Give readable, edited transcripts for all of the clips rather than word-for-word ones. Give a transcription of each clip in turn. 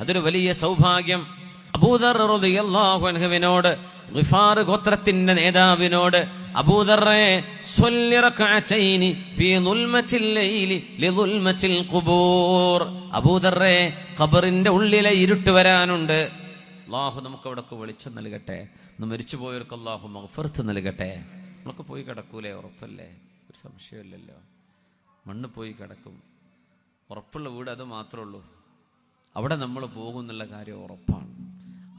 അതൊരു വലിയ സൗഭാഗ്യം. അബൂദർ റളിയല്ലാഹു അൻഹുവിനോട്, ഗിഫാർ ഗോത്രത്തിന്റെ നേതാവിനോട്, അബൂദർറെ സ്വല്ലി റക്അതൈനി ഫീ ദുൽമത്തിൽ ലൈലി ലിദുൽമത്തിൽ ഖുബൂർ, അബൂദർറെ ഖബറിന്റെ ഉള്ളിലെ ഇരുട്ട് വരാനുണ്ട്, അല്ലാഹു നമുക്ക് അവിടേക്ക് വെളിച്ചം നൽകട്ടെ, മരിച്ചു പോയവർക്ക് അല്ലാഹു മഗ്ഫിറത്ത് നൽകട്ടെ. നമ്മളൊക്കെ പോയി കിടക്കൂലേ? ഉറപ്പല്ലേ? ഒരു സംശയമില്ലല്ലോ. മണ്ണ് പോയി കിടക്കും. ഉറപ്പുള്ള വീട് അത് മാത്രമേ ഉള്ളൂ. അവിടെ നമ്മൾ പോകുന്നുള്ള കാര്യം ഉറപ്പാണ്.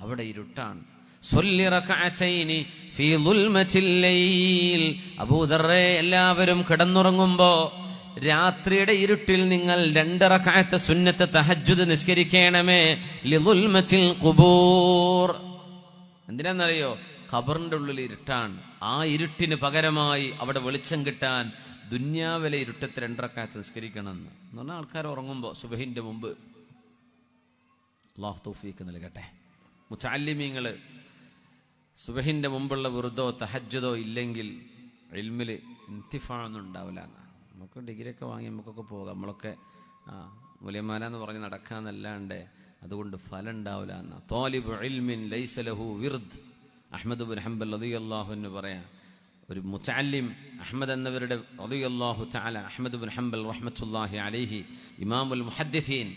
അവിടെ ഇരുട്ടാണ്. സ്വല്ലി റക്അതൈനി ഫീ ദുൽമത്തിൽ ലൈൽ, അബൂദർറെ എല്ലാവരും കിടന്നുറങ്ങുമ്പോ രാത്രിയുടെ ഇരുട്ടിൽ നിങ്ങൾ 2 റക്അത്ത് സുന്നത്ത് തഹജ്ജുദ് നിസ്കരിക്കണമേ. ലിദുൽമത്തിൽ ഖുബൂർ, എന്തിനാണെന്നറിയോ? ഖബറിന്റെ ഉള്ളിൽ ഇരുട്ടാണ്. ആ ഇരുട്ടിന് പകരമായി അവിടെ വെളിച്ചം കിട്ടാൻ ദുന്യാവിലെ ഇരുട്ടത്ത് 2 റക്അത്ത് നിസ്കരിക്കണമെന്ന് പറഞ്ഞാൽ ആൾക്കാർ ഉറങ്ങുമ്പോൾ സുബഹിന്റെ മുമ്പ്. അല്ലാഹു തൗഫീഖ് നൽകട്ടെ. മുതഅല്ലിമീങ്ങൾ സുബഹിന്റെ മുമ്പുള്ള വിറുദോ തഹജ്ജുദോ ഇല്ലെങ്കിൽ ഇൽമിൽ ഇന്തിഫാഅൊന്നും ഉണ്ടാവില്ല. നമുക്ക് ഡിഗ്രിയൊക്കെ വാങ്ങി നമുക്കൊക്കെ പോകാം, നമ്മളൊക്കെ മുലയമാരാന്ന് പറഞ്ഞ് നടക്കാന്നല്ലാണ്ട് അതുകൊണ്ട് ഫലം ഉണ്ടാവില്ല എന്ന. താലിബു ഇൽമിൻ ലൈസ ലഹു വിർദ്, അഹ്മദ് ബിൻ ഹംബൽ റളിയല്ലാഹു അൻഹു പറയാം. ഒരു മുതഅല്ലിം അഹ്മദ് എന്നവരുടെ റളിയല്ലാഹു തആല അഹ്മദ് ബിൻ ഹംബൽ റഹ്മത്തുള്ളാഹി അലൈഹി ഇമാമുൽ മുഹദ്ദിസീൻ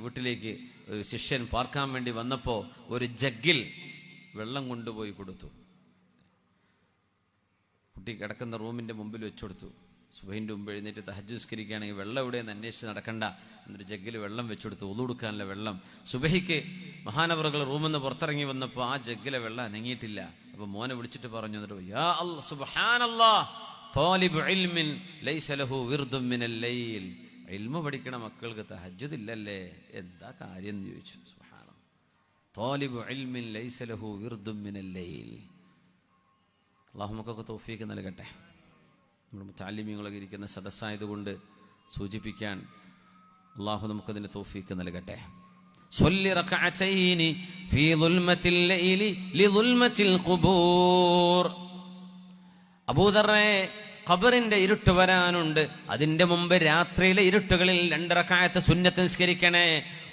വീട്ടിലേക്ക് ഒരു ശിഷ്യൻ പാർക്കാൻ വേണ്ടി വന്നപ്പോൾ ഒരു ജഗ്ഗിൽ വെള്ളം കൊണ്ടുപോയി കൊടുത്തു. കുട്ടി കിടക്കുന്ന റൂമിന്റെ മുമ്പിൽ വെച്ചുകൊടുത്തു. സുബഹിന്റെ മുമ്പ് എഴുന്നേറ്റ് തഹജ്ജുദ് നിസ്കരിക്കുകയാണെങ്കിൽ വെള്ളം എവിടെയെന്ന് അന്വേഷിച്ച് നടക്കണ്ട, എന്നൊരു ജഗ്ഗിൽ വെള്ളം വെച്ചുകൊടുത്തു. ഉളു കൊടുക്കാനുള്ള വെള്ളം. സുബഹിക്ക് മഹാനവറുകൾ റൂമിൽ നിന്ന് പുറത്തിറങ്ങി വന്നപ്പോൾ ആ ജഗ്ഗിലെ വെള്ളം അനങ്ങിയിട്ടില്ല. അപ്പൊ മോനെ വിളിച്ചിട്ട് പറഞ്ഞു, എന്നിട്ട് യാ അല്ലാഹ് സുബ്ഹാനല്ലാഹ് താലിബു ഇൽമിൻ ലൈസ ലഹു വിർദുൻ മിനൽ ലൈൽ, ഇൽമു പഠിക്കണ മക്കൾക്ക് തഹജ്ജുദ് ഇല്ലല്ലേ, എന്താ കാര്യം എന്ന് ചോദിച്ചു. സുബ്ഹാനല്ലാഹ്, താലിബു ഇൽമിൻ ലൈസ ലഹു വിർദുൻ മിനൽ ലൈൽ. അല്ലാഹു നമുക്കൊക്കെ തൗഫീഖ് നൽകട്ടെ. നമ്മൾ മുതഅല്ലിമീങ്ങളൊക്കെ ഇരിക്കുന്ന സദസ്സായതുകൊണ്ട് സൂചിപ്പിക്കാൻ, അല്ലാഹു നമുക്കതിന്റെ തൗഫീഖ് നൽകട്ടെ. സ്വല്ലി റക്അതൈനി ഫീ ദുൽമത്തിൽ ലൈലി ലിദുൽമത്തിൽ ഖുബൂർ, അബൂദർറെ ഖബറിന്റെ ഇരുട്ട് വരാനുണ്ട്, അതിന്റെ മുമ്പ് രാത്രിയിലെ ഇരുട്ടുകളിൽ 2 റക്അത്ത് സുന്നത്ത് നിസ്കരിക്കണേ.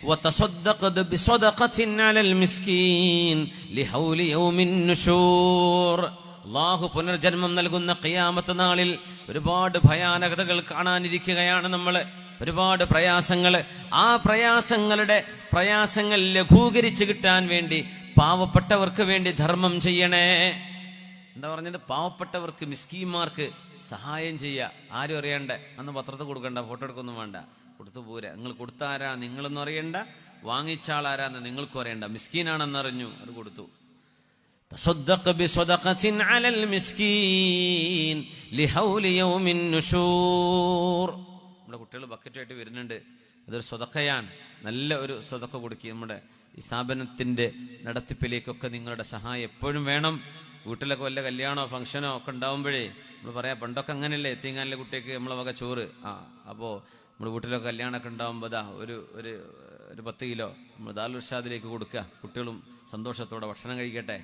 വതസദ്ദഖ് ബിസദഖത്തിൻ അലൽ മിസ്കീൻ ലിഹൗലി യൗമിൻ നുശൂർ, അല്ലാഹു പുനർജന്മം നൽകുന്ന ഖിയാമത്ത് നാളിൽ ഒരുപാട് ഭയാനകതകൾ കാണാനിരിക്കുകയാണ് നമ്മൾ. ഒരുപാട് പ്രയാസങ്ങൾ. ആ പ്രയാസങ്ങൾ ലഘൂകരിച്ച് കിട്ടാൻ വേണ്ടി പാവപ്പെട്ടവർക്ക് വേണ്ടി ധർമ്മം ചെയ്യണേ. എന്താ പറഞ്ഞത്? പാവപ്പെട്ടവർക്ക്, മിസ്കീന്മാർക്ക് സഹായം ചെയ്യുക. ആരും അറിയണ്ട, അന്ന് പത്രത്തിൽ കൊടുക്കണ്ട, ഫോട്ടോ എടുക്കൊന്നും വേണ്ട, കൊടുത്തു പോരാ. നിങ്ങൾ കൊടുത്താരാ നിങ്ങളൊന്നും അറിയണ്ട, വാങ്ങിച്ചാളാരാന്ന് നിങ്ങൾക്കും അറിയണ്ട. മിസ്കീനാണെന്നറിഞ്ഞു, അത് കൊടുത്തു. തസദ്ദഖ് ബിസദഖത്തിൻ അലൽ മിസ്കീൻ ലിഹൗലി യൗമിൻ നുശൂർ. നമ്മുടെ കുട്ടികൾ ബക്കറ്റായിട്ട് വരുന്നുണ്ട്, അതൊരു സ്വതക്കയാണ്. നല്ല ഒരു സ്വതക്ക കൊടുക്കുക. നമ്മുടെ ഈ സ്ഥാപനത്തിന്റെ നടത്തിപ്പിലേക്കൊക്കെ നിങ്ങളുടെ സഹായം എപ്പോഴും വേണം. വീട്ടിലൊക്കെ വല്ല കല്യാണോ ഫംഗ്ഷനോ ഒക്കെ ഉണ്ടാവുമ്പോഴേ നമ്മൾ പറയാം, പണ്ടൊക്കെ അങ്ങനെയല്ലേ, എത്തിങ്ങാനിലെ കുട്ടിക്ക് നമ്മളെ വക ചോറ്. അപ്പോൾ നമ്മൾ വീട്ടിലൊക്കെ കല്യാണമൊക്കെ ഉണ്ടാകുമ്പോൾ ഒരു 10 കിലോ നമ്മൾ ദാറുൽ ഇർഷാദിലേക്ക് കൊടുക്കുക. കുട്ടികളും സന്തോഷത്തോടെ ഭക്ഷണം കഴിക്കട്ടെ,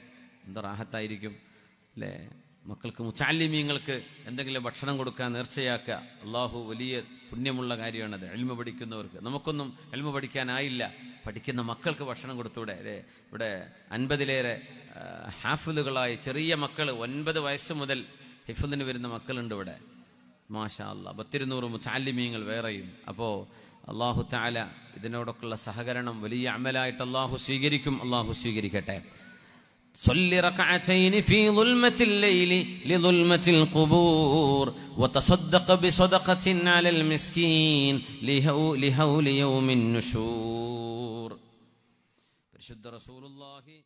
എന്താ റാഹത്തായിരിക്കും അല്ലേ? മക്കൾക്ക്, മുതഅല്ലിമീങ്ങൾക്ക് എന്തെങ്കിലും ഭക്ഷണം കൊടുക്കാൻ നേർച്ചയാക്കുക. അള്ളാഹു വലിയ പുണ്യമുള്ള കാര്യമാണത്. ഇൽമു പഠിക്കുന്നവർക്ക്, നമുക്കൊന്നും ഇൽമു പഠിക്കാനായില്ല, പഠിക്കുന്ന മക്കൾക്ക് ഭക്ഷണം കൊടുത്തൂടെ അല്ലേ? ഇവിടെ 50-ലേറെ ഹാഫിളുകളായി ചെറിയ മക്കൾ, 9 വയസ്സ് മുതൽ ഹിഫ്ളിന് വരുന്ന മക്കളുണ്ട് ഇവിടെ. മാഷാ അല്ലാഹ്. 200 മുതഅല്ലിമീങ്ങൾ വേറെയും. അപ്പോൾ അല്ലാഹു തആല ഇതിനോടൊക്കെയുള്ള സഹകരണം വലിയ അമലായിട്ട് അല്ലാഹു സ്വീകരിക്കും. അല്ലാഹു സ്വീകരിക്കട്ടെ. صل ركعتين في ظلمة الليل لظلمة القبور وتصدق بصدقة على المسكين لهول يوم النشور. പരിശുദ്ധ റസൂലുള്ളാഹി